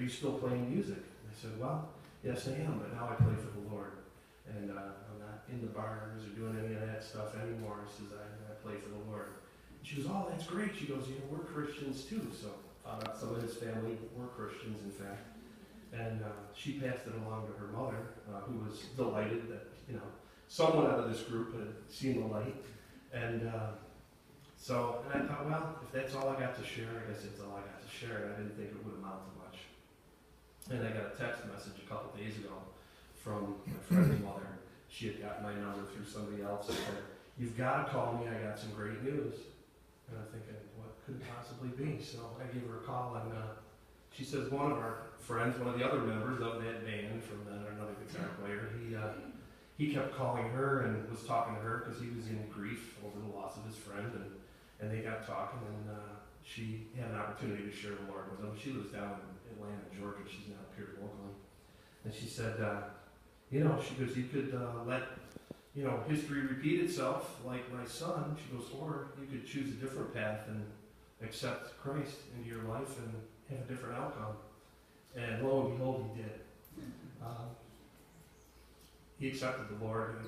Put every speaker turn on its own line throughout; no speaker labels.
you still playing music? And I said, well, yes I am, but now I play for the Lord. And I'm not in the bars or doing any of that stuff anymore. She says, I play for the Lord. And she goes, oh, that's great. She goes, we're Christians too. So found out some of his family were Christians, in fact. And she passed it along to her mother, who was delighted that, someone out of this group had seen the light. And so I thought, well, if that's all I got to share, I guess it's all I got to share. And I didn't think it would amount to much. And I got a text message a couple days ago from my friend's mother. She had gotten my number through somebody else and said, you've got to call me, I got some great news. And I'm thinking, what could it possibly be? So I gave her a call, and she says one of our friends, one of the other members of that band from another guitar player, he kept calling her and was talking to her because he was in grief over the loss of his friend, and they got talking, and she had an opportunity to share the Lord with him. She lives down in Atlanta, Georgia. She's not up here locally. And she said, she goes, you could let, history repeat itself like my son. She goes, or you could choose a different path and accept Christ into your life and have a different outcome. And lo and behold, he did. He accepted the Lord, and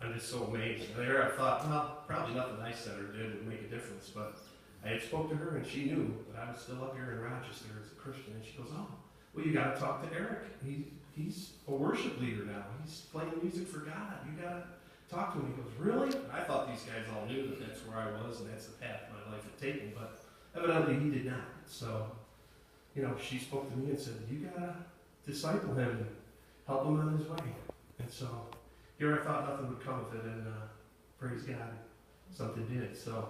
I'm just so amazed. And there I thought, well, probably nothing I said or did would make a difference, but I had spoke to her, and she knew that I was still up here in Rochester as a Christian, and she goes, oh, well, you got to talk to Erich. He's a worship leader now. He's playing music for God. You got to talk to him. He goes, really? And I thought these guys all knew that that's where I was and that's the path my life had taken, but evidently he did not. So, she spoke to me and said, you got to disciple him and help him on his way. And so here I thought nothing would come of it, and praise God, something did. So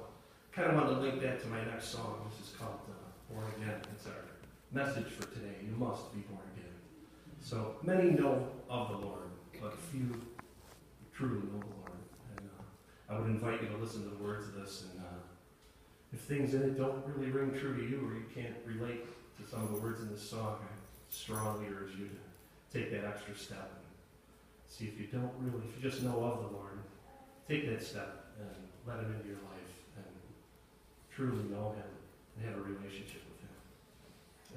kind of wanted to link that to my next song. This is called Born Again. It's our message for today. You must be born again. So many know of the Lord, but few truly know the Lord. And I would invite you to listen to the words of this, and if things in it don't really ring true to you, or you can't relate to some of the words in this song, I strongly urge you to take that extra step and see if you just know of the Lord, take that step and let him into your life and truly know him and have a relationship with him.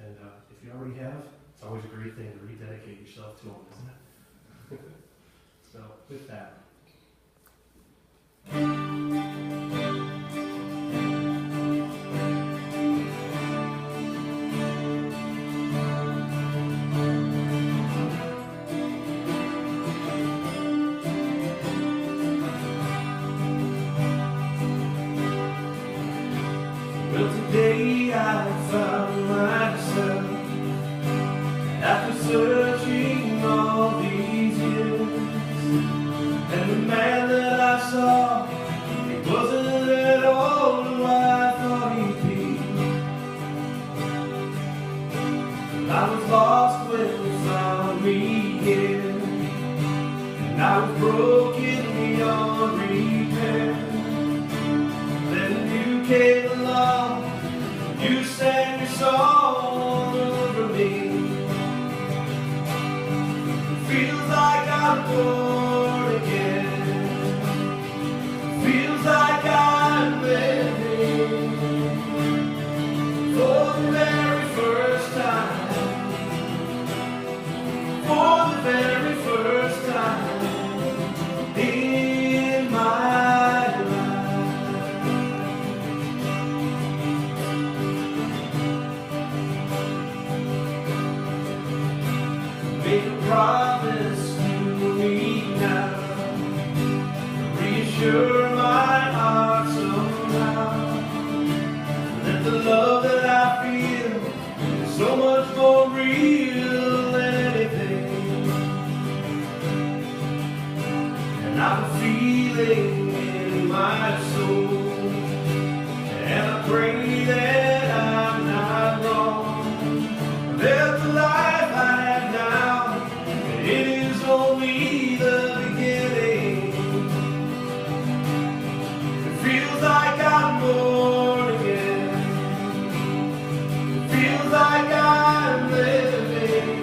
And if you already have, it's always a great thing to rededicate yourself to him, isn't it? So, with that. Well, today I found myself after searching all these years, and the man that I saw, he wasn't at all who I thought he'd be. I was lost when you found me here, and I was broken beyond repair. Then you came along, you sang your song over me. Feels like I'm born again. Feels like I'm living for the very first time. For the very first time in my life. Make a promise to me now, reassure my heart somehow, that the love that I feel is so much more real than anything. And I'm feeling in my soul, and I pray that I'm not wrong, that the life I have now, it is only the beginning. It feels like I'm born again. It feels like I'm living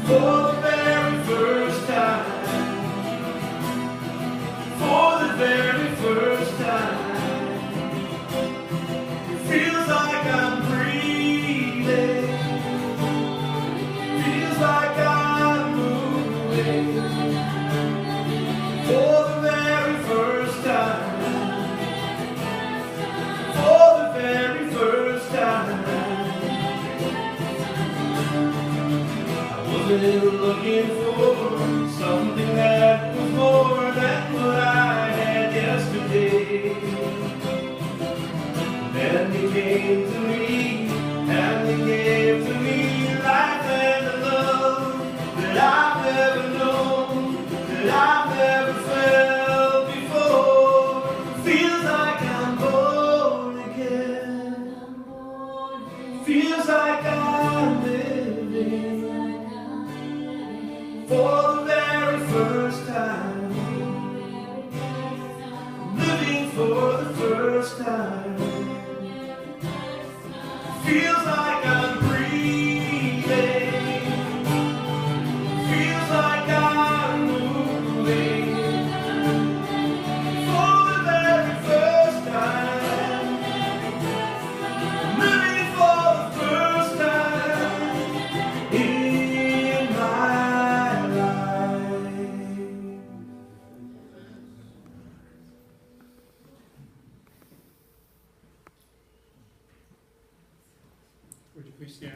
for the very first time. For the very first time. It feels like I'm breathing wasn't looking for something that was more than what I had yesterday. Then you came to me, and you gave to me life and the love that I've never known, that I've never felt before. Feels like I'm born again. Feels like I'm living for the very first time. Living for the first time. Feels like I'm breathing. Feels like I'm moving for the very first time. Living for the first time in my life.
Would you please stand?